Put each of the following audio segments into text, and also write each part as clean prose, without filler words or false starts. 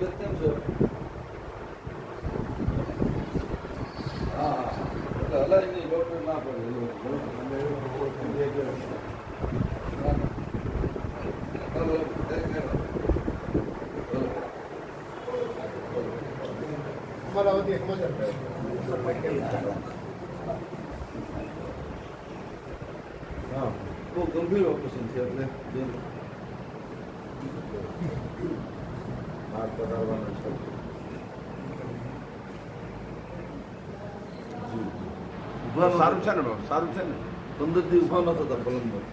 તબિયત કેમ છે? હા એટલે હલાય નહીં, ડૉક્ટર ના હા બહુ ગંભીર ઓપરેશન છે એટલે હાથ પધારવાનો છે. સારું છે ને બાબુ, સારું છે ને? 15 દી ઉભા ન થતા પલંગમાં.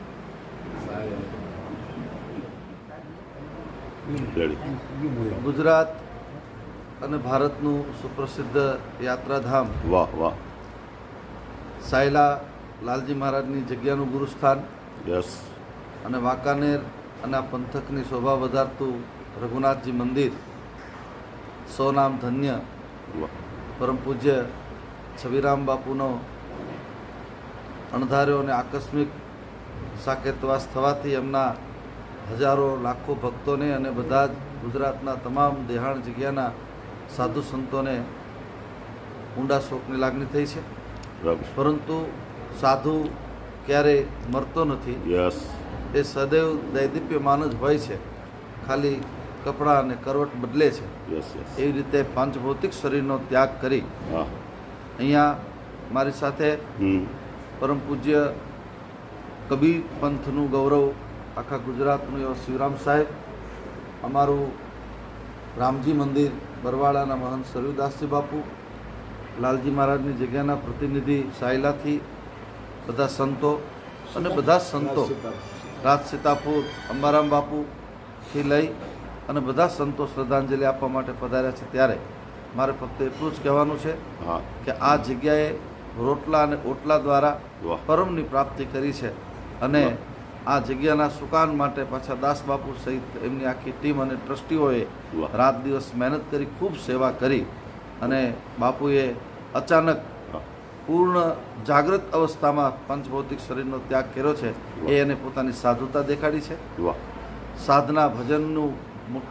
ગુજરાત અને ભારતનું સુપ્રસિદ્ધ યાત્રાધામ વાહ વાહ. સાયલા લાલજી મહારાજની જગ્યાનું ગુરુસ્થાન યસ. અને વાંકાનેર અને આ પંથકની શોભા વધારતું રઘુનાથજી મંદિર સોનામ ધન્ય વાહ. પરમ પૂજ્ય છબીરામ બાપુનો અણધાર્યો અને આકસ્મિક સાકેતવાસ થવાથી એમના હજારો લાખો ભક્તોને અને બધા જ ગુજરાતના તમામ દેહાણ જગ્યાના સાધુ સંતોને ઊંડા શોકની લાગણી થઈ છે. બરાબર. પરંતુ સાધુ ક્યારેય મરતો નથી. યસ. એ સદૈવ દૈદીપ્યમાન જ હોય છે, ખાલી કપડાં અને કરવટ બદલે છે. Yes yes. એવી રીતે પાંચભૌતિક શરીરનો ત્યાગ કરી હા. અહીંયા મારી સાથે પરમ પૂજ્ય કબીર પંથનું ગૌરવ આખા ગુજરાતનું એવા શિવરામ સાહેબ, અમારું રામજી મંદિર બરવાડાના મહંત સરયુદાસજી બાપુ, લાલજી મહારાજની જગ્યાના પ્રતિનિધિ સાયલાથી બધા સંતો અને બધા જ સંતો રાજ સીતાપુર અંબારામ બાપુથી લઈ અને બધા સંતો શ્રદ્ધાંજલિ આપવા માટે પધાર્યા છે. ત્યારે મારે ફક્ત એટલું જ કહેવાનું છે હા. કે આ જગ્યાએ રોટલા અને ઓટલા દ્વારા વાહ. પરમની પ્રાપ્તિ કરી છે અને આ જગ્યાના સુકાન માટે પાછા દાસ બાપુ સહિત એમની આખી ટીમ અને ટ્રસ્ટીઓએ વાહ. રાત દિવસ મહેનત કરી, ખૂબ સેવા કરી અને બાપુએ અચાનક પૂર્ણ જાગૃત અવસ્થામાં પંચભૌતિક શરીરનો ત્યાગ કર્યો છે. એ એને પોતાની સાધુતા દેખાડી છે. વાહ. સાધના ભજનનું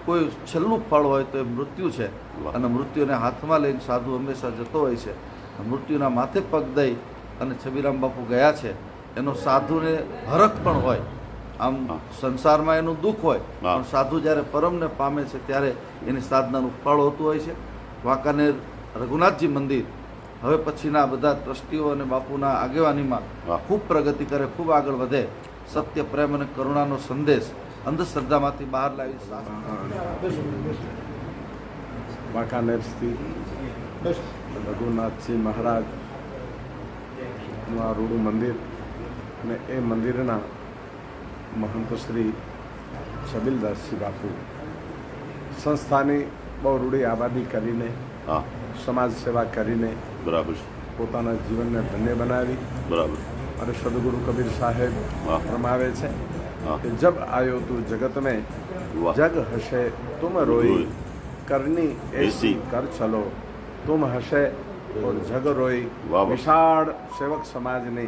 કોઈ છેલ્લું ફળ હોય તો એ મૃત્યુ છે વાહ. અને મૃત્યુને હાથમાં લઈને સાધુ હંમેશા જતો હોય છે. મૃત્યુના માથે પગ દઈ અને છબીરામ બાપુ ગયા છે. એનો સાધુને હરખ પણ હોય, આમ સંસારમાં એનું દુઃખ હોય, પણ સાધુ જ્યારે પરમને પામે છે ત્યારે એની સાધનાનું ફળ હોતું હોય છે. વાંકાનેર રઘુનાથજી મંદિર હવે પછીના બધા ટ્રસ્ટીઓ અને બાપુના આગેવાનીમાં ખૂબ પ્રગતિ કરે, ખૂબ આગળ વધે, સત્ય, પ્રેમ અને કરુણાનો સંદેશ અંધશ્રદ્ધામાંથી બહાર લાવી વાંકાનેર સ્થિત રઘુનાથજી મહારાજનું આ રૂડું મંદિર અને એ મંદિરના મહંત શ્રી છબીલદાસજી બાપુ સંસ્થાની બહુ રૂડી આબાદી કરીને, સમાજ સેવા કરીને બરાબર પોતાના જીવનને ધન્ય બનાવી. બરાબર. અને સદગુરુ કબીર સાહેબ ફરમાવે છે કે જબ આયો તું જગત में जग हसे तुम रोई करनी ऐसी कर चलो तुम हसे और जग रोई. વિશાળ સેવક સમાજને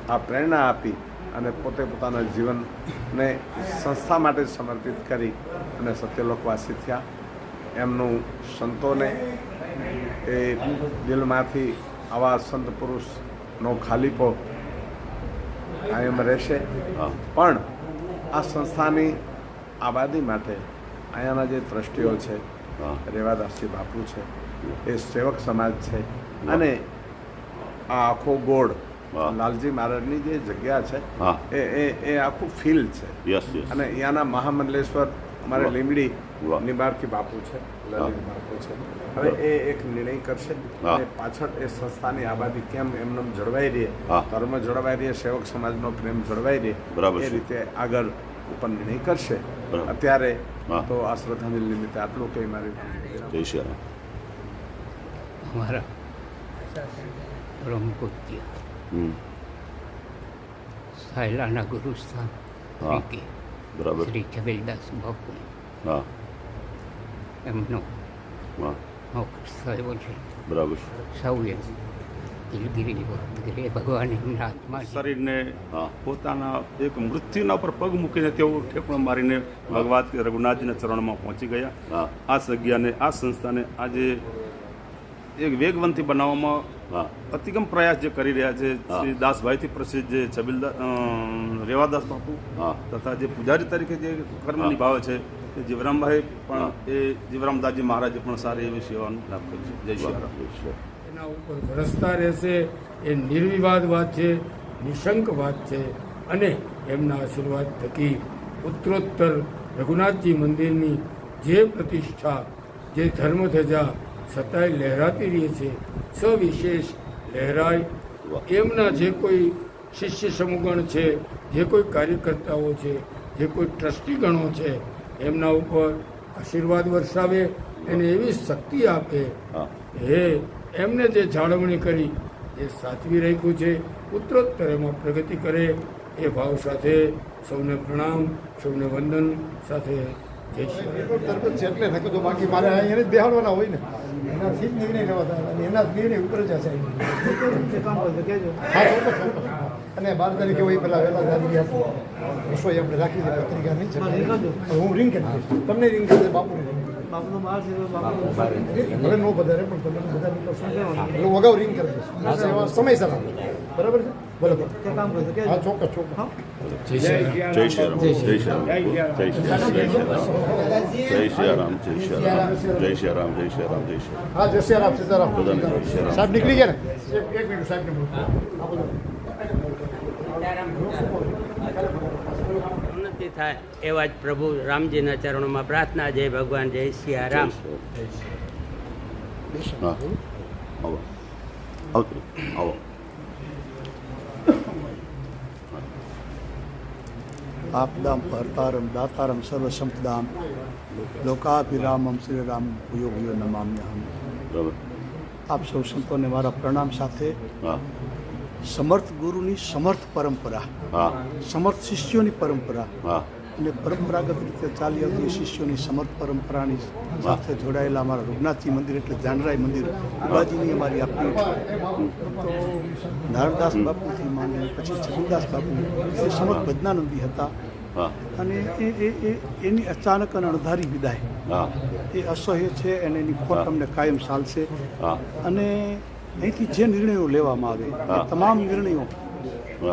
આ પ્રેરણા આપી અને પોતે પોતાના જીવનને સંસ્થા માટે સમર્પિત કરી અને સત્યલોકવાસી થયા. એમનું સંતોને એ દિલમાંથી આવા સંત પુરુષનો ખાલીપો કાયમ રહેશે. પણ આ સંસ્થાની આબાદી માટે અહીંયાના જે ટ્રસ્ટીઓ છે, રેવાદાસજી બાપુ છે, એ સેવક સમાજ છે અને આ આખો ગોળ લાલજી મહારાજની જે જગ્યા છે એ આખું ફિલ્ડ છે. અને અહીંયાના મહામંડલેશ્વર અમારે લીંબડી નિબારકી બાપુ છે, લલિત બાપુ છે. હવે એ એક નિર્ણય કરશે અને પાછળ એ સંસ્થાની આબાદી કેમ એમને જળવાઈ રહે, ધર્મ જળવાઈ રહે, સેવક સમાજનો પ્રેમ જળવાઈ રહે, એ રીતે આગળ ઉપર નિર્ણય કરશે. અત્યારે તો આ શ્રદ્ધાંજલિ નિમિત્તે આટલું કંઈ મારી અમારા પરમ પૂજ્ય સાયલાના ગુરુસ્થાન શ્રી છબીલદાસ બાપુ એમનો મોક્ષ થયો છે. બરાબર. સૌએ દિલગીરી વગેરે ભગવાન એમના આત્મા શરીરને પોતાના એક મૃત્યુના ઉપર પગ મૂકીને તેઓ ઠેકણો મારીને ભગવાન રઘુનાથજીના ચરણમાં પહોંચી ગયા. આ જગ્યાને આ સંસ્થાને આજે એક વેગવંતી બનાવવામાં અતિગમ પ્રયાસ જે કરી રહ્યા છે શ્રી દાસભાઈથી પ્રસિદ્ધ જે છબીલદાસ રેવાદાસ બાપુ તથા જે પૂજારી તરીકે જે કર્મ નિભાવે છે એ જીવરામભાઈ પણ એ જીવરામદાસજી મહારાજે પણ સારી એવી સેવાનો લાભ કર્યો છે. જય શ્રી રામ. એના ઉપર વરસતા રહેશે એ નિર્વિવાદ વાત છે, નિશંક વાત છે અને એમના આશીર્વાદ થકી ઉત્તરોત્તર રઘુનાથજી મંદિરની જે પ્રતિષ્ઠા, જે ધર્મધજા સતાય લહેરાતી રહી છે, સવિશેષ લહેરાય. એમના જે કોઈ શિષ્ય સમૂહગણ છે, જે કોઈ કાર્યકર્તાઓ છે, જે કોઈ ટ્રસ્ટીગણો છે, એમના ઉપર આશીર્વાદ વરસાવે, એને એવી શક્તિ આપે. હે એમને જે જાળવણી કરી એ સાચવી રાખ્યું છે, ઉત્તરોત્તર એમાં પ્રગતિ કરે એ ભાવ સાથે સૌને પ્રણામ, સૌને વંદન સાથે જય શ્રી રામ. છે એટલે નક્કી તો બાકી મારે એને જ બેહાડવાના હોય ને, એનાથી જ નિર્ણય લેવાતા અને એના જ નિર્ણય ઉપર જ હશે. હા ચોક્કસ. અને 12 તારીખે હોય પહેલાં વહેલા દાદી આપો રસોઈ આપણે રાખી દઈએ પત્રિકા નહીં છે. હું રિંગ કરી દઈશ, તમને રિંગ કરી દે બાપુને રિંગ. હવે નો વધારે પણ તમે બધા નીકળશો એટલે હું અગાઉ રિંગ કરી દઈશ સમયસર આપો. બરાબર છે? બરાબર. હા ચોક્કસ ચોક્કસ. જય શ્રી રામ. જય શ્રી રામ. જય શ્રી રામ. જય શ્રી રામ. જય શ્રી રામ. જય શ્રી રામ. જય શ્રી રામ. જય શ્રી રામ. જય શ્રી રામ. હા જય શ્રી રામ. સીતારામ. બધાને જય શ્રી રામ. સાહેબ નીકળી ગયા ને? એક મિનિટ સાહેબ ઉન્નતિ થાય એવા જ પ્રભુ રામજીના ચરણોમાં પ્રાર્થના. જય ભગવાન. જય સિયા રામ. આવો આવો આવો. આપદામ હર્તારમ દાતારમ સર્વસંપદામ લોકાભિરામમ શ્રી રામ યોગીઓ નમામ્યહમ. બરાબર. આપ સૌ સંતોને મારા પ્રણામ સાથે સમર્થ ગુરુની સમર્થ પરંપરા, સમર્થ શિષ્યોની પરંપરા અને પરંપરાગત રીતે ચાલી આવતી શિષ્યોની સમર્થ પરંપરાની સાથે જોડાયેલા અમારા રઘુનાથજી મંદિર એટલે જાનરાય મંદિર ઉગાજીની અમારી આ પીઠ તો નારદાસ બાપુથી માંડી પછી છબીલદાસ બાપુ એ સમર્થ ભજનાનંદી હતા અને એની અચાનક અને અણધારી વિદાય એ અસહ્ય છે અને એની ખોટ અમને કાયમ ચાલશે. અને અહીંથી જે નિર્ણયો લેવામાં આવે એ તમામ નિર્ણયો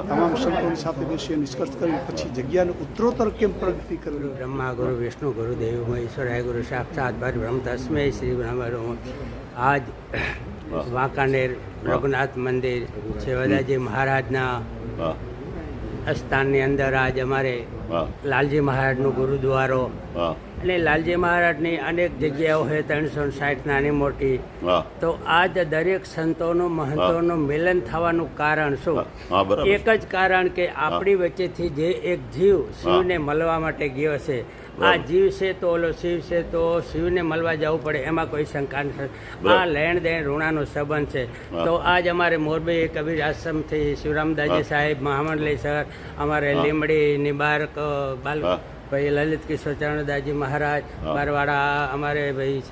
તમામ સંતોની સાથે બેસી નિષ્કર્ષ કરી પછી જગ્યાને ઉત્તરોત્તર કેમ પ્રગતિ કરવી. બ્રહ્મા ગુરુ વિષ્ણુ ગુરુ દેવ મહેશ્વરાય ગુરુ સાક્ષાત બ્રહ્મ તસ્મૈ શ્રી બ્રહ્મ. આજ વાંકાનેર રઘુનાથ મંદિર સેવાદાજી મહારાજના સ્થાનની અંદર આજ અમારે લાલજી મહારાજનું ગુરુદ્વારો અને લાલજી મહારાજની અનેક જગ્યાઓ છે 360 નાની મોટી. તો આજ દરેક સંતોનું મહંતોનું મિલન થવાનું કારણ શું? એક જ કારણ કે આપણી વચ્ચેથી જે એક જીવ શિવને મળવા માટે ગયો છે. આ જીવ છે તો ઓલો શિવ છે તો શિવને મળવા જવું પડે એમાં કોઈ શંકા નથી. આ લેણ દેણ ઋણાનો સંબંધ છે. તો આજ અમારે મોરબી કબીર આશ્રમથી શિવરામદાસજી સાહેબ મહામંડલી સર, અમારે લીમડી નિબારક બાલ ભાઈ લલિત કિશોર ચરણદાસજી મહારાજ બારવાડા, અમારે ભાઈ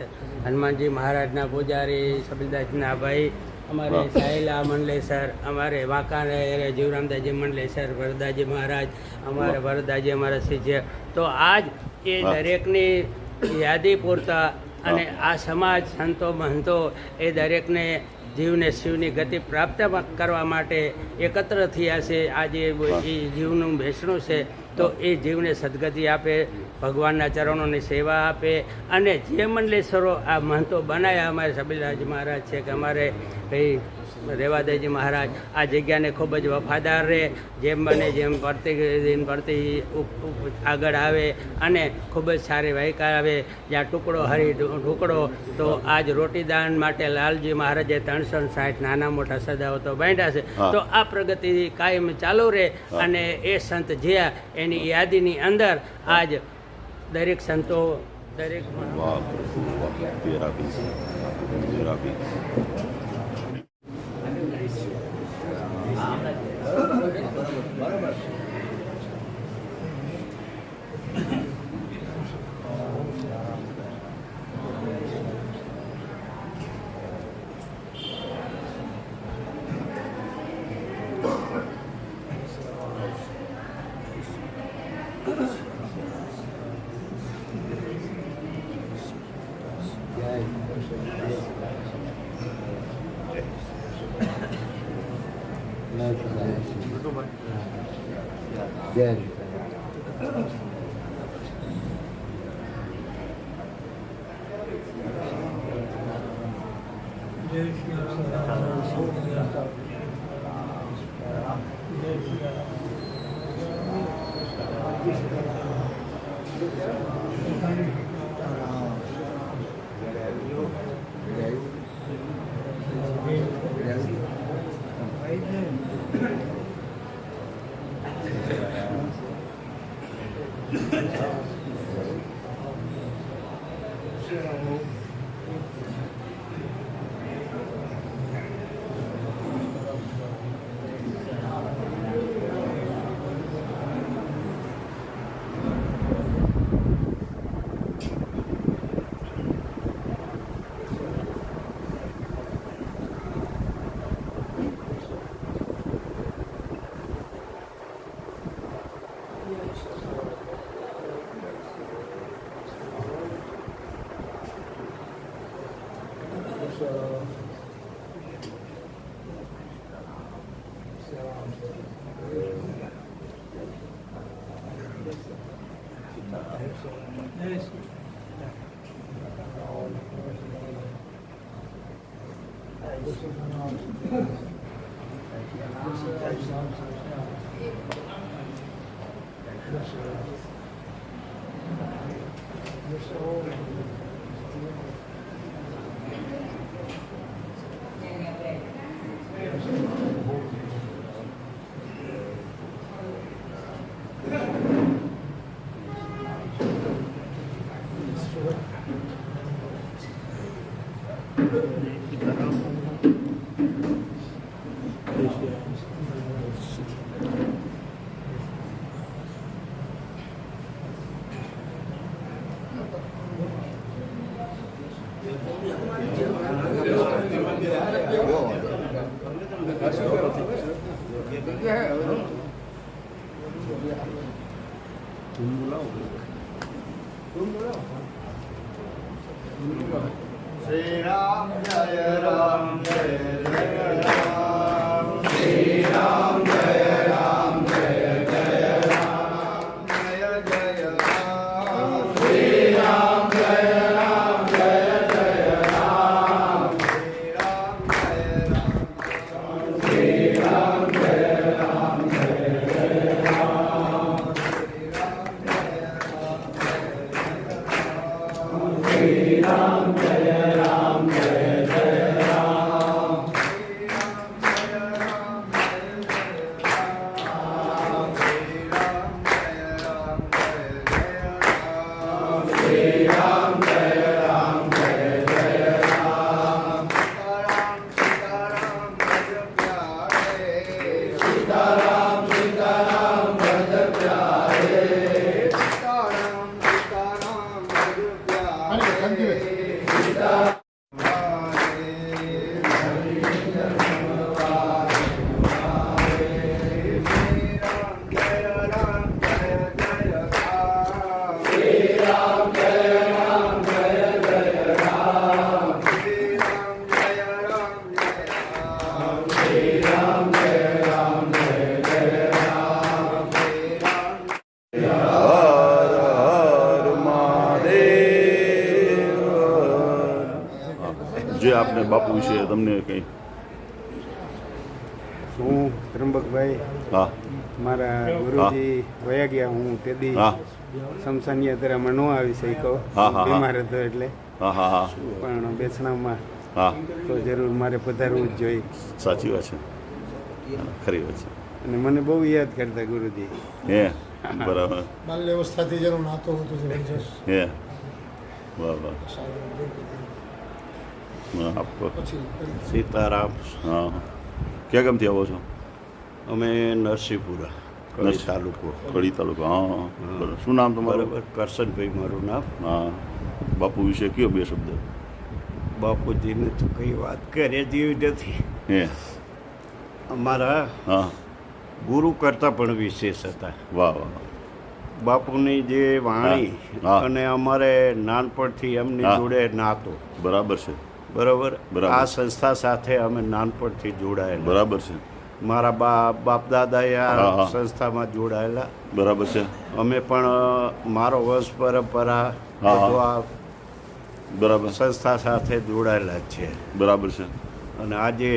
હનુમાનજી મહારાજના પૂજારી છબીલદાસજીના ભાઈ, અમારે સાહેલા મંડલેસર, અમારે વાંકાનેર જીવરામદાસજી મંડલેસર, વરદાજી મહારાજ, અમારે વરદાજી અમારા શિષ્ય. તો આજ એ દરેકની યાદી પૂરતા અને આ સમાજ સંતો મહંતો એ દરેકને જીવને શિવની ગતિ પ્રાપ્ત કરવા માટે એકત્ર થયા છે. આજે એ જીવનું બેસણું છે તો એ જીવને સદગતિ આપે, ભગવાનના ચરણોની સેવા આપે. અને જે મંડલેશ્વરો આ મહંતો બનાવ્યા, અમારે છબીલદાસજી મહારાજ છે કે અમારે ભાઈ રેવાદાસજી મહારાજ આ જગ્યાને ખૂબ જ વફાદાર રહે, જેમ બને જેમ પડતી આગળ આવે અને ખૂબ જ સારી વાયકા આવે. જ્યાં ટુકડો હરી ટુકડો. તો આજ રોટીદાન માટે લાલજી મહારાજે 360 નાના મોટા સદાઓ તો બાંધ્યા છે. તો આ પ્રગતિ કાયમ ચાલુ રહે અને એ સંત જ્યાં એની યાદીની અંદર આજ દરેક સંતો દરેક શ્રી રામ જય રામ જય જય રામ શ્રી રામ જય રામ જય જય રામ જય જય રામ શ્રી રામ જય રામ જય જય રામ શ્રી રામ જય રામ શ્રી રામ જય રામ જય જય રામ શ્રી રામ જય રામ જય જય રામ શ્રી રામ જય રામ જય જય રામ સીતારામ સીતારામ ભજ પ્યારે સીતારામ સીતારામ ભજ પ્યારે સીતારામ જે આપને બાપુ વિશે તમને કંઈ હું ત્રંબકભાઈ હા મારા ગુરુજી વયા ગયા હું તે દી હા સમસાન યાત્રામાં ન આવી શક્યો હા, હા. બીમાર હતો એટલે હા હા હા પણ બેસણામાં હા તો જરૂર મારે પધારવું જ જોઈએ સાચી વાત છે ખરી વાત છે અને મને બહુ યાદ કરતા ગુરુજી હે બરાબર બાલ્ય અવસ્થાથી જેનો નાતો હતો જબરજસ્ત હે વાહ વાહ હા, આપ પછી સીતારામ હા ક્યાં ગામથી આવો છો અમે નરસિંહપુરા કડી તાલુકો કડી તાલુકો હા હા બરાબર શું નામ તમારું બરાબર કરશનભાઈ મારું નામ હા બાપુ વિશે કયો બે શબ્દ બાપુજીને તો કઈ વાત કરે જેવી નથી હે અમારા હા ગુરુ કરતાં પણ વિશેષ હતા વાહ વાહ બાપુની જે વાણી હા. અને અમારે નાનપણથી એમની હા. જોડે નાતો બરાબર છે બરોબર બરાબર. આ સંસ્થા સાથે અમે નાનપણથી જોડાયેલા બરાબર છે મારા બાપ દાદાએ હા, આ હા. સંસ્થામાં જોડાયેલા બરાબર છે અમે પણ મારો વંશ પરંપરા હા. બધું આ બરાબર સંસ્થા સાથે જોડાયેલા જ છે બરાબર છે અને આજે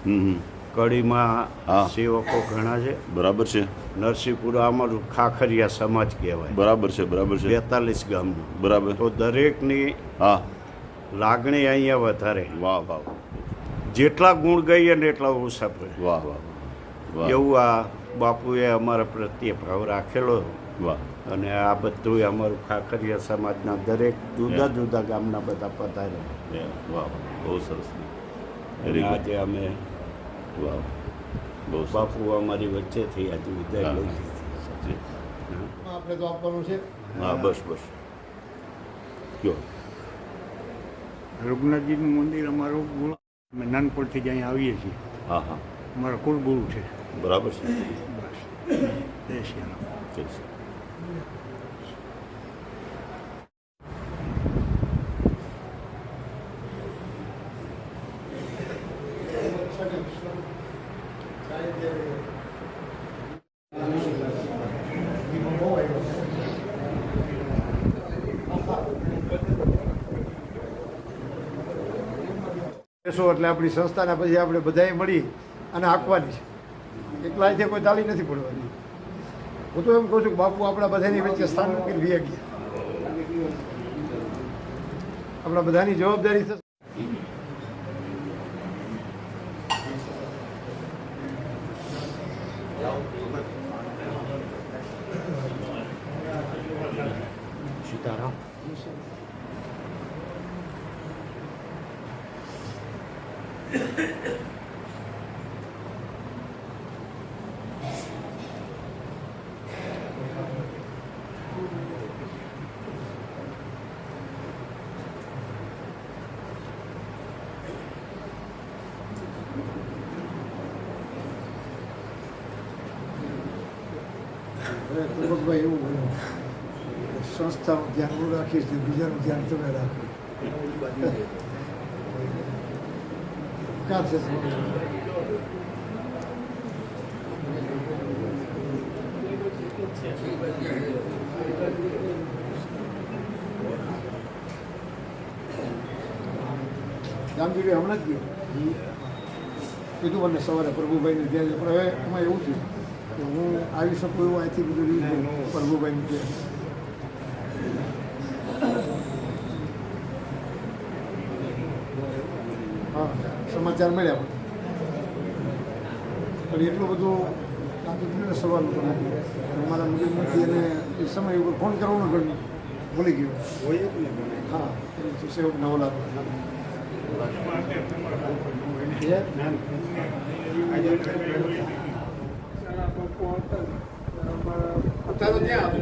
હમ કડીમાં હા. સેવકો ઘણા છે બરાબર છે નરસિંહપુર અમારું ખાખરિયા સમાજ કહેવાય બરાબર છે બરાબર છે 42 ગામનું બરાબર તો દરેકની હા લાગણી અહીંયા વધારે વાહ વાહ જેટલા ગુણ ગઈએ ને એટલા ઓછા પડે વાહ વાહ વાહ એવું આ બાપુએ અમારા પ્રત્યે ભાવ રાખેલો વાહ અને આ બધું અમારું ખાખરિયા સમાજના દરેક જુદા જુદા ગામના બધા પધાર્યા વાહ બહુ સરસ અને વેરી ગુડ આજે અમે વાહ બહુ સરસ બાપુ અમારી વચ્ચેથી આજે વિદાય લઈ લીધી સાચી. આપણે તો આપવાનું છે. હા બસ બસ કયો રઘુનાથજીનું મંદિર અમારું ગુરુ અમે નાનપણથી જ અહીંયા આવીએ છીએ હા હા અમારા કુળગુરુ છે બરાબર છે બસ જય શ્રી રામ જય શ્રી બેસો એટલે આપણી સંસ્થાના પછી આપણે બધાએ મળી અને આંકવાની છે. એકલા અહીંથી કોઈ તાલી નથી પડવાની. હું તો એમ કહું છું કે બાપુ આપણા બધાની વચ્ચે સ્થાન મૂકીને વી ગયા. આપણા બધાની જવાબદારી થશે. સીતારામ હવે તિલકભાઈ એવું બોલ્યું, સંસ્થાનું ધ્યાન હું રાખીશ ને બીજાનું ધ્યાન તમે રાખો. કાં છે ગામગીરી હમણાં જ ગયો કીધું મને સવારે પ્રભુભાઈને ત્યાં પણ હવે એમાં એવું થયું કે હું આવી શકું એવું અહીંથી બધું રીત પ્રભુભાઈને ત્યાં હા સમાચાર મળ્યા પણ એટલું બધું કાંતિને સવાલ હતો નથી મારા મગજમાંથી એને એ સમય ઉપર ફોન કરવાનો પણ ભૂલી ગયો હા સેવક નવો લાગે અત્યારે ત્યાં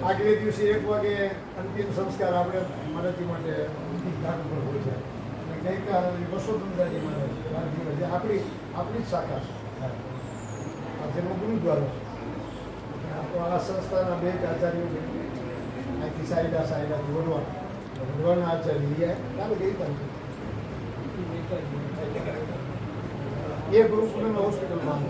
આગલે દિવસે 1 વાગે અંતિમ સંસ્કાર આપણે માતાજી માટે ઘાટ પર હોય છે અને ગઈકાલે વસોદંદાજી માટે જે આપણી જ શાખા છે આ જેનો ગુરુદ્વારો છે આ સંસ્થાના 2 આચાર્યો છે અહીંથી સાયદાથી વડવાના આચાર્ય કાલે ગઈકાલે એ ગુરુકુલમ હોસ્પિટલમાં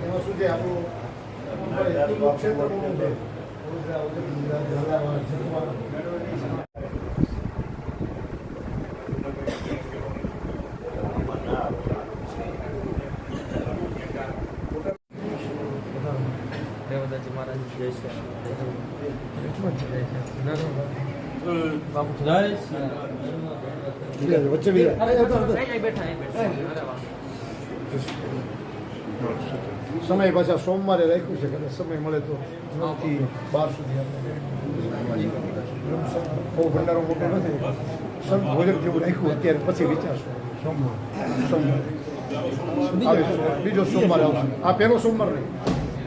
એમાં શું છે આપણું એમનું ક્ષેત્ર બહુ છે વડોદરા, ઉત્તર ગુજરાત, ઝાલાવાડ, જખવા. રેવદાજી મહારાજ જય વચ્ચે બી સમય પાછા સોમવારે રાખ્યું છે કે સમય મળે તો 9 થી 12 સુધી બહુ ભંડારો મોટો નથી, સંત ભોજન જેવું રાખ્યું અત્યારે, પછી વિચારશું સોમવારે બીજો સોમવાર આવશે. આ પહેલો સોમવાર નહીં,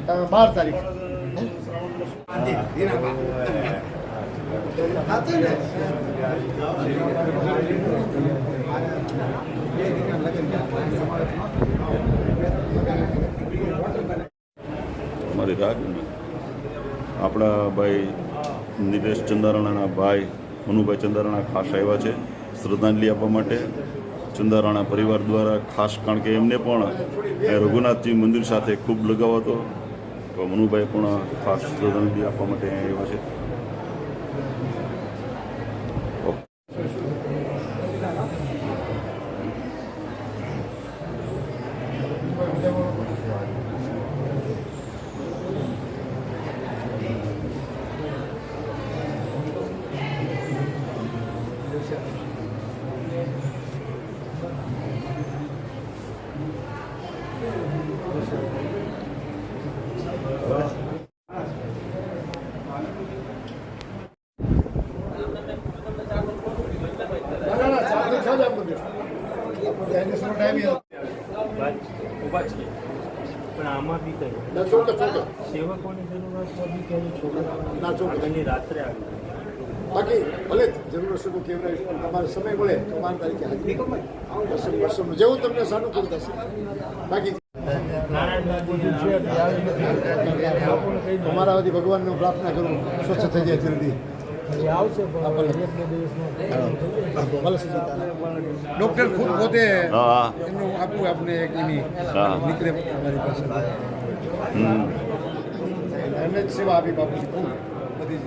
12 તારીખ. અમારી રાગ આપણા ભાઈ નિલેશ ચંદારાણાના ભાઈ મનુભાઈ ચંદારાણા ખાસ આવ્યા છે શ્રદ્ધાંજલિ આપવા માટે. ચંદારાણા પરિવાર દ્વારા ખાસ, કારણ કે એમને પણ રઘુનાથજી મંદિર સાથે ખૂબ લગાવ હતો, તો મનુભાઈ પણ ખાસ શ્રદ્ધાંજલિ આપવા માટે અહીંયા આવ્યા છે. પણ આમાં બી કઈ સેવકોની જરૂરત બી કઈ છોકરા એની રાત્રે આવી બાકી ભલે જરૂર હશે તો કેવડાવીશ, પણ તમારે સમય મળે તો 12 તારીખે હાજરી દર્શન જેવું તમને સાનુકૂળ થશે. બાકી તમારા વતી ભગવાનને પ્રાર્થના કરું સ્વચ્છ થઈ જાય જલ્દી. ડોક્ટર ખુદ પોતે એમનું આપવું આપણે એક એની નીકળે અમારી પાસે એમને જ સેવા આપી બાપુજી ખૂબ બધી.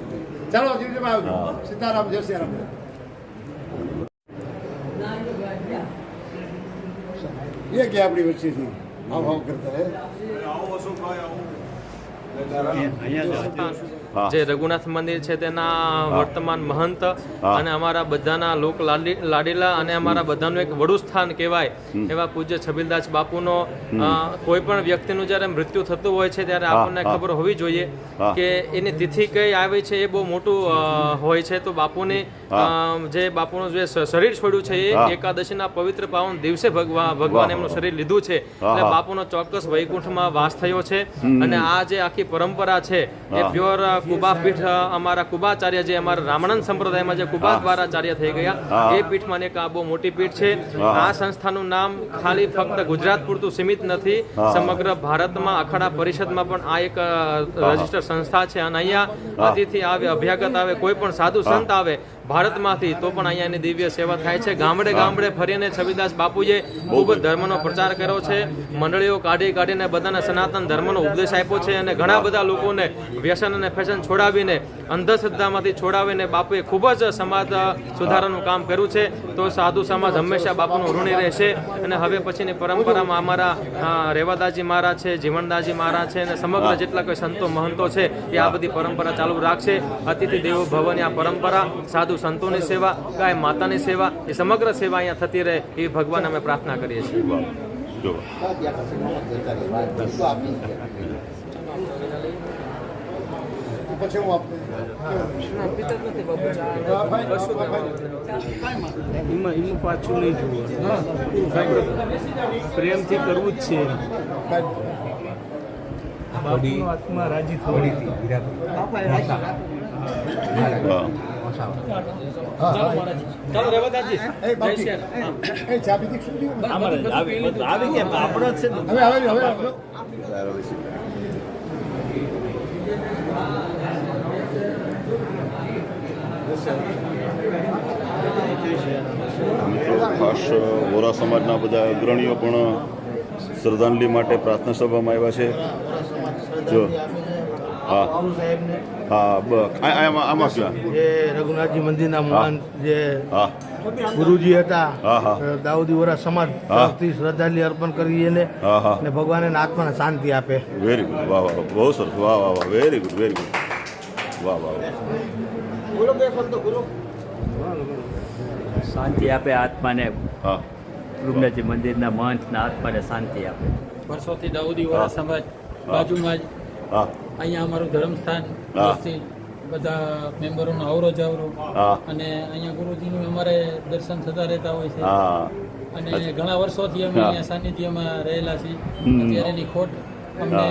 ચાલો જીવજીમાં આવજો. સીતારામ, જય શ્રી રામ. એ કે આપણી વચ્ચેથી હાવ હાવ કરતા હે. જે રઘુનાથ મંદિર છે તેના વર્તમાન મહંત અને અમારા બધાના લોક લાડીલા અને અમારા બધાનું એક વડું સ્થાન કહેવાય એવા પૂજ્ય છબીલદાસ બાપુનો કોઈ પણ વ્યક્તિનું જ્યારે મૃત્યુ થતું હોય છે ત્યારે આપણને ખબર હોવી જોઈએ કે એની તિથિ કઈ આવી છે એ બહુ મોટું હોય છે. તો બાપુની જે બાપુનું જે શરીર છોડ્યું છે એ એકાદશીના પવિત્ર પાવન દિવસે ભગવાન એમનું શરીર લીધું છે, એટલે બાપુનો ચોક્કસ વૈકુંઠમાં વાસ થયો છે. અને આ જે આખી પરંપરા છે એ પ્યોર કુબા પીઠ, અમારા કુબાચાર્ય જે અમારા રામાનંદ સંપ્રદાયમાં જે કુબા દ્વારાચાર્ય થઈ ગયા એ પીઠમાં એક આ બહુ મોટી પીઠ છે. આ સંસ્થાનું નામ ખાલી ફક્ત ગુજરાત પૂરતું સીમિત નથી, સમગ્ર ભારતમાં અખાડા પરિષદમાં પણ આ એક રજિસ્ટર સંસ્થા છે. અને અહીંયા અતિથિ આવે, અભ્યાગત આવે, કોઈ પણ સાધુ સંત આવે ભારતમાંથી તો પણ અહીંયાની દિવ્ય સેવા થાય છે. ગામડે ગામડે ફરીને છબીલદાસ બાપુએ ખૂબ ધર્મનો પ્રચાર કર્યો છે, મંડળીઓ કાઢીને બધાને સનાતન ધર્મનો ઉપદેશ આપ્યો છે. અને ઘણા બધા લોકોને વ્યસન અને ફેશન છોડાવીને, અંધશ્રદ્ધામાંથી છોડાવીને બાપુએ ખૂબ જ સમાજ સુધારાનું કામ કર્યું છે. તો સાધુ સમાજ હંમેશા બાપુનું ઋણી રહેશે. અને હવે પછીની પરંપરામાં અમારા રેવાદાજી મહારાજ છે, જીવણદાસજી મહારાજ છે અને સમગ્ર જેટલા કોઈ સંતો મહંતો છે એ આ બધી પરંપરા ચાલુ રાખશે. અતિથિ દેવો ભવની આ પરંપરા, સાધુ સંતોની સેવા, ગાય માતાની સેવા, એ સમગ્ર સેવા અહીંયા થતી રહે એ ભગવાન અમે પ્રાર્થના કરીએ છીએ. પછી હું આપને એમાં પાછું નહીં જોવું, પ્રેમથી કરવું જ છે. આત્મા રાજી થોડી ચાલો રેવાદાસજી ચાબી શું ખાસ વોરા સમાજના બધા અગ્રણીઓ પણ શ્રદ્ધાંજલિ માટે પ્રાર્થના સભામાં આવ્યા છે. જો હા બાબુ સાહેબને, હા આમાં ક્યાં જે રઘુનાથજી મંદિરના મહાન જે હા ગુરુજી હતા, હા, હા. દાઉદી વોરા સમાજ તરફથી શ્રદ્ધાંજલિ અર્પણ કરીએ ને હા હા અને ભગવાન એના આત્માને શાંતિ આપે. વેરી ગુડ વાહ વાહ બહુ સરસ વાહ વાહ વાહ વેરી ગુડ વાહ વાહ વાહ શાંતિ આપે આત્માને. હા રૂમનાથજી મંદિરના મહંતના આત્માને શાંતિ આપે. વર્ષોથી દાઉદી વોરા સમાજ બાજુમાં જ હા અહીંયા અમારું ધર્મસ્થાન હા. વર્ષથી બધા મેમ્બરોનો આવરો જાવરો હા અને અહીંયા ગુરુજીનું અમારે દર્શન થતા રહેતા હોય છે હા અને ઘણા વર્ષોથી અમે હા. અહીંયા સાનિધ્યમાં રહેલા છીએ. હમ. અત્યારે એની ખોટ અમને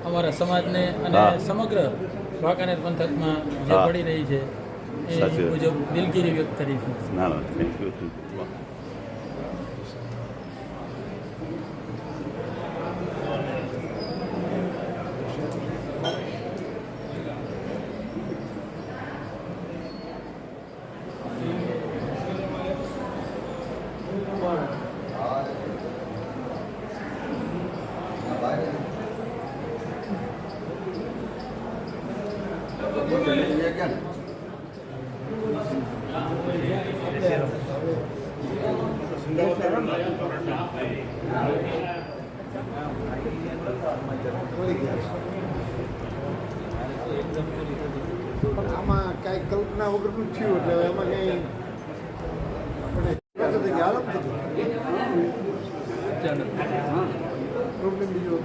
અમારા સમાજને અને હા. સમગ્ર વાંકાનેર પંથકમાં જે હા. પડી રહી છે એ સાચી વાત. મુજબ દિલગીરી વ્યક્ત કરી છે. ના ના થેન્ક યુ આમાં કાંઈ કલ્પના વગરનું થયું એટલે એમાં કંઈ આપણે આરામ થતું પ્રોબ્લેમ બીજો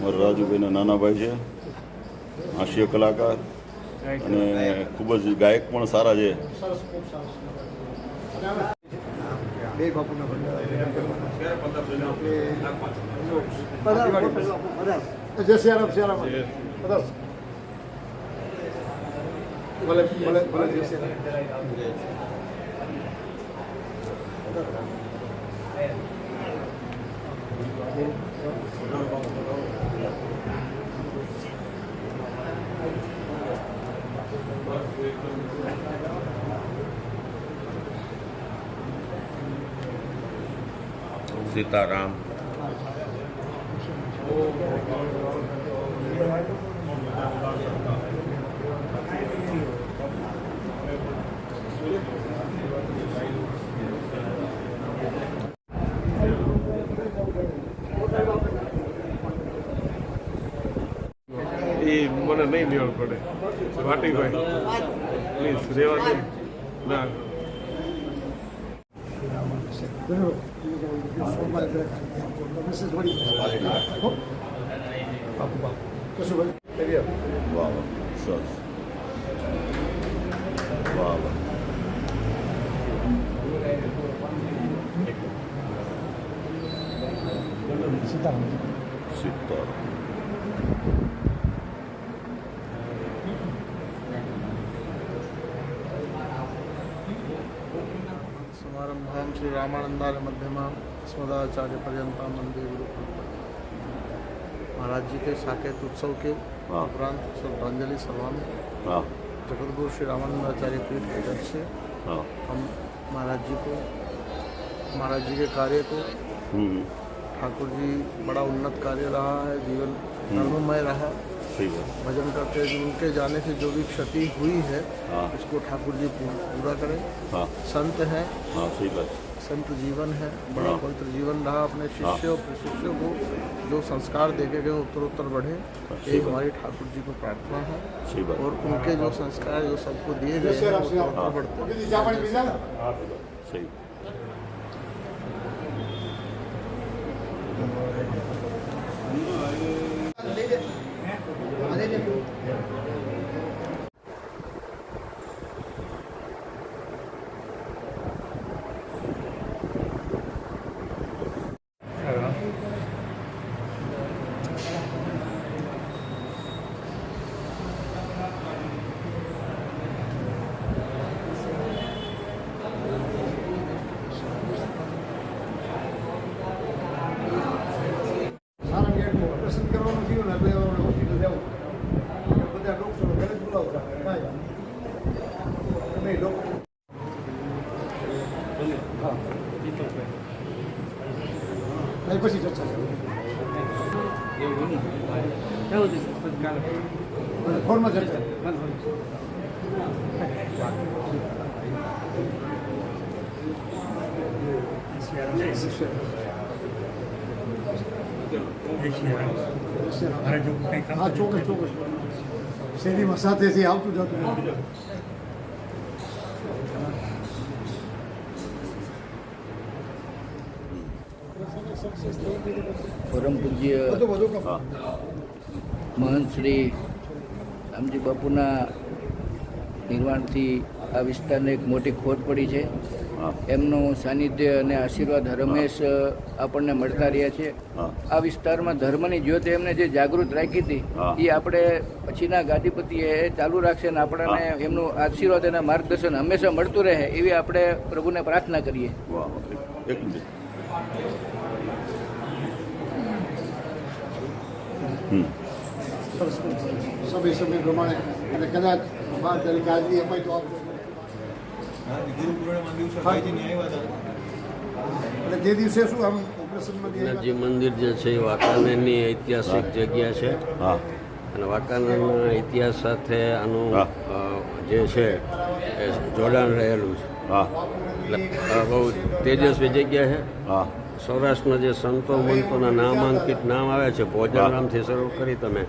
મારા રાજુભાઈના નાના ભાઈ છે, હાસ્ય કલાકાર અને ખૂબ જ ગાયક પણ સારા છે. સરસ ખૂબ સરસ બે બાપુના જય સિયારામ સિયારામ પધારો. ભલે ભલે ભલે જય સિયારામ. સીતારામ. એ મને નહીં લેવું પડે. વાટીભાઈ પ્લીઝ રેવા દે. ના વાહ વાહ સરસ વાહ વાહ સીતારામ. समारंभां श्री रामानंदार्य मध्यमां स्मदाचार्य पर्यंता मंदिर गुरुकुल महाराज जी के साकेत उत्सव के हाँ। उपरांत श्रद्धांजलि सभा में हाँ जगतगुरु श्री रामानंदाचार्य पीठ की तरफ से हाँ हम महाराज जी को महाराज जी के कार्य को ठाकुर जी बड़ा उन्नत कार्य रहा है, जीवन धर्ममय रहा, सही बात. भजन करते हैं उनके जाने से जो भी क्षति हुई है हाँ. इसको ठाकुर जी पूरा करें. हाँ संत हैं, हाँ सही बात. संत जीवन है, बड़ा हाँ. पवित्र जीवन रहा. अपने शिष्यों प्रशिष्यों को जो संस्कार देके गए उत्तरोत्तर बढ़े, सही यही बात. हमारी ठाकुर जी को प्रार्थना है. सही बात. और उनके जो संस्कार जो सबको दिए गए हैं वो उत्तरोत्तर बढ़ते हैं. सही. ફોનમાં ચર્ચા હા ચોક્કસ ચોક્કસ શેરીમાં સાથેથી આવતું જતું પરમ પૂજ્ય મહંત શ્રી રામજી બાપુના નિર્વાણથી આ વિસ્તારને એક મોટી ખોટ પડી છે. એમનું સાનિધ્ય અને આશીર્વાદ હરમેશ આપણને મળતા રહ્યા છે. આ વિસ્તારમાં ધર્મની જ્યોત એમને જે જાગૃત રાખી હતી એ આપણે પછીના ગાદીપતિએ ચાલુ રાખશે અને આપણને એમનું આશીર્વાદ અને માર્ગદર્શન હંમેશા મળતું રહે એવી આપણે પ્રભુને પ્રાર્થના કરીએ. સમય પ્રમાણે અને કદાચ 12 તારીખે હાજરી અપાય તો આપજો. અને તે દિવસે શું આમ ઓપરેશનમાં નાથજી મંદિર જે છે એ વાંકાનેરની ઐતિહાસિક જગ્યા છે અને વાંકાનેરના ઇતિહાસ સાથે આનું જે છે એ જોડાણ રહેલું છે. એટલે બહુ તેજસ્વી જગ્યા છે. સૌરાષ્ટ્રના જે સંતો મંતોના નામાંકિત નામ આવે છે, ભોજનરામથી શરૂ કરી તમે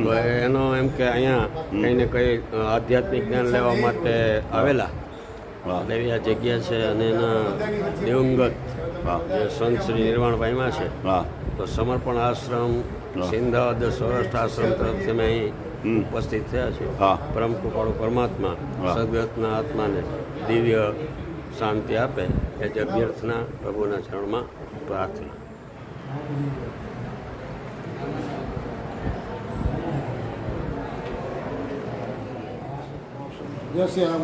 તો એનો એમ કે અહીંયા કંઈ ને કંઈ આધ્યાત્મિક જ્ઞાન લેવા માટે આવેલા એવી આ જગ્યા છે. અને એના દિવંગત જે સંત શ્રી નિર્વાણ પામ્યા છે તો સમર્પણ આશ્રમ સિંધાવદ સૌરાષ્ટ્ર આશ્રમ તરફથી અમે અહીં ઉપસ્થિત થયા છે. પરમ કૃપાળુ પરમાત્મા સદગતના આત્માને દિવ્ય શાંતિ આપે એ જ અભ્યર્થના પ્રભુના ચરણમાં પ્રાર્થના. જય શ્રી રામ.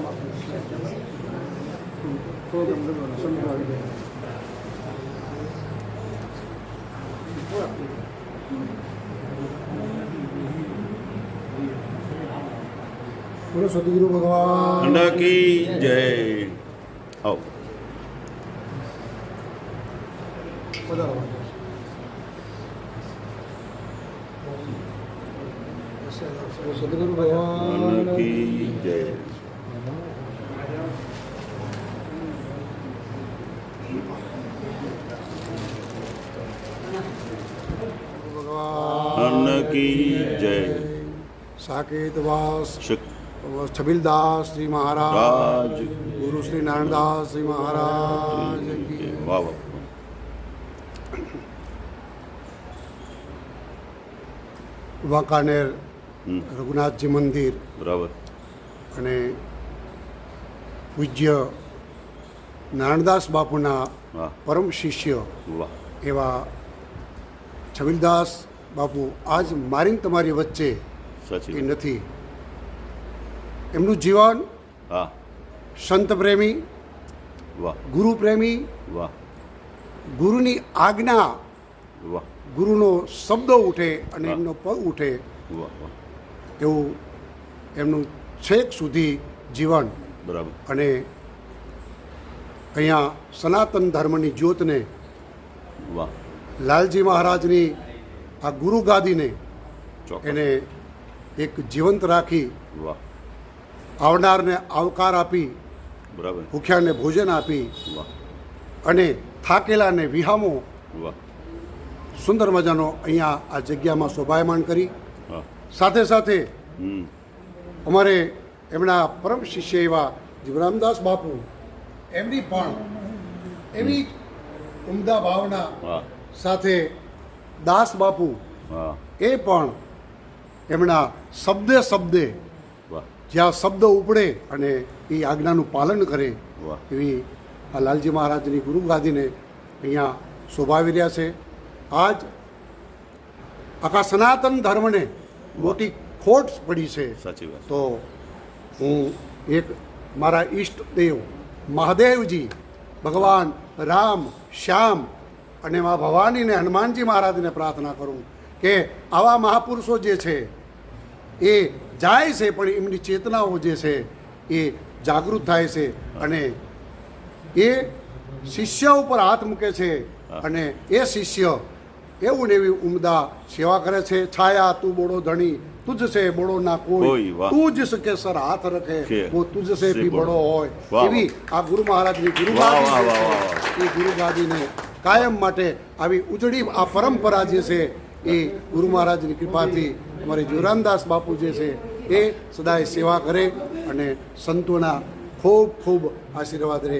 બોલો સદગુરુ ભગવાન કી જય. આવો સદગુરુ ભગવાન કી જય. ભગવાન કી જય. સાકેતવાસ છબીલદાસજી મહારાજ, ગુરુ શ્રી નારાયણદાસજી મહારાજ. વાહ વાહ. વાંકાનેર રઘુનાથજી મંદિર બરાબર અને પૂજ્ય નારાયણદાસ બાપુના પરમ શિષ્ય એવા છબીલદાસ બાપુ આજ મારીને તમારી વચ્ચે એ નથી. એમનું જીવન સંત પ્રેમી, ગુરુ પ્રેમી, ગુરુની આજ્ઞા, ગુરુનો શબ્દ ઉઠે અને એમનો પગ ઉઠે એવું એમનું છેક સુધી જીવન. બરાબર. અને અહીંયા સનાતન ધર્મની જ્યોતને લાલજી મહારાજની આ ગુરુ ગાદીને એને એક જીવંત રાખી, આવનારને આવકાર આપી, ભૂખ્યાને ભોજન આપી અને થાકેલાને વિહામો સુંદર મજાનો અહીંયા આ જગ્યામાં શોભાયમાન કરી. સાથે સાથે અમારે એમના પરમ શિષ્ય એવા જીવરામદાસ બાપુ એમની પણ એવી ઉમદા ભાવના સાથે દાસ બાપુ એ પણ એમના શબ્દે શબ્દે જ્યાં શબ્દ ઉપડે અને એ આજ્ઞાનું પાલન કરે એવી આ લાલજી મહારાજની ગુરુ ગાદીને અહીંયા શોભાવી રહ્યા છે. આજ આખા સનાતન ધર્મને મોટી ખોટ પડી છે. સાચી વાત. તો હું એક મારા ઈષ્ટદેવ મહાદેવજી ભગવાન રામ, શ્યામ અને મા ભવાનીને હનુમાનજી મહારાજને પ્રાર્થના કરું કે આવા મહાપુરુષો જે છે એ જાય છે પણ એમની ચેતનાઓ જે છે એ જાગૃત થાય છે અને એ શિષ્ય ઉપર હાથ મૂકે છે અને એ શિષ્ય એવું ને એવી ઉમદા સેવા કરે છે. છાયા તું બોડો ધણી તુજ સે બોડો ના કોઈ, કોઈ, વાહ. તું જ સકે સર હાથ રખે કે वो तुझ से भी બડો. बड़ो હોય. વાહ, એવી આ ગુરુ મહારાજની વાહ, વાહ, વાહ, ગુરુગાદી વાહ. એ ગુરુગાદીને કાયમ માટે આવી ઉજળી આ પરંપરા જે છે એ ગુરુ મહારાજની કૃપાથી અમારે જોરાનદાસ બાપુ જે છે એ સદાય સેવા કરે અને સંતોના ખૂબ ખૂબ આશીર્વાદ રહે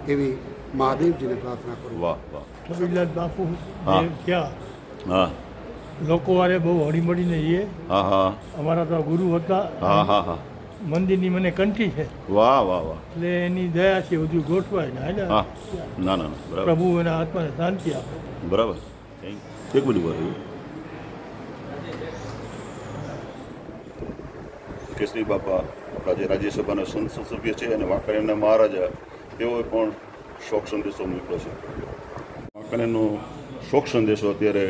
એવી મહાદેવજીને પ્રાર્થના કરું. વાહ વાહ. છબીલાલ બાપુ હા. જે થયા હા લોકો વારે બહુ હળીમળીને રહીએ. હા હા અમારા તો ગુરુ હતા. હા હા હા. મંદિરની મને કંઠી છે વાહ વાહ વાહ. એટલે એની દયા છે બધું ગોઠવાય ને હા હાલ્યા. ના ના ના બરાબર પ્રભુ એના આત્માને શાંતિ આપે. બરાબર. એક બધું બરાબર. કેસરી બાપા આપણા જે રાજ્યસભાના સંસદ સભ્ય છે અને વાંકાનેરના મહારાજા તેઓએ પણ શોક સંદેશો મૂક્યો છે. વાંકાનેરનો શોક સંદેશો અત્યારે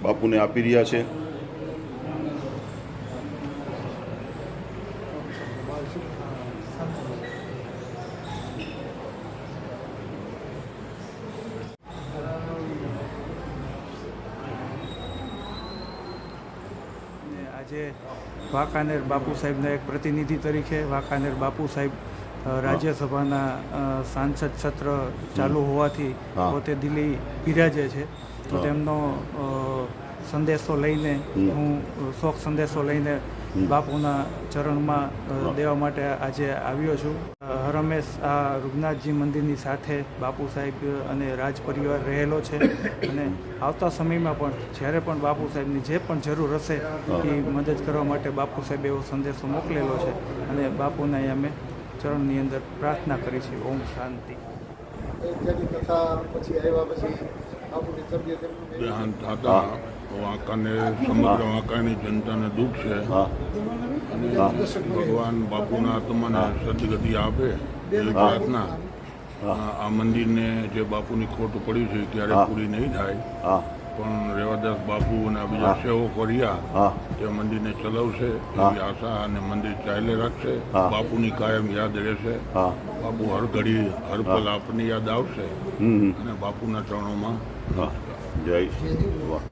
બાપુને આપી રહ્યા છે. આજે વાંકાનેર બાપુ સાહેબના એક પ્રતિનિધિ તરીકે વાંકાનેર બાપુ સાહેબ રાજ્યસભાના સાંસદ સત્ર ચાલુ હોવાથી પોતે દિલ્હી બિરાજે છે, તો તેમનો સંદેશો લઈને હું શોક સંદેશો લઈને બાપુના ચરણમાં દેવા માટે આજે આવ્યો છું. હરમેશ આ રૂગનાથજી મંદિરની સાથે બાપુ સાહેબ અને રાજ પરિવાર રહેલો છે અને આવતા સમયમાં પણ જ્યારે પણ બાપુ સાહેબની જે પણ જરૂર હશે એ મદદ કરવા માટે બાપુ સાહેબ એવો સંદેશો મોકલેલો છે અને બાપુને અહીંયા અમે ચરણની અંદર પ્રાર્થના કરી છે. ઓમ શાંતિ. દેહાંત થતા વાંકાનેર સમગ્ર વાંકાની જનતાને દુઃખ છે અને ભગવાન બાપુના આત્માને સદગતિ આપે એવી પ્રાર્થના. આ મંદિરને જે બાપુની ખોટ પડી છે ત્યારે પૂરી નહીં થાય, પણ રેવાદાસ બાપુ અને આ બીજા સેવકો રહ્યા તે મંદિરને ચલાવશે એવી આશા અને મંદિર ચાલે રાખશે. બાપુની કાયમ યાદ રહેશે. બાપુ હર ઘડી હર પલ આપની યાદ આવશે અને બાપુના ચરણોમાં જય. વાહ.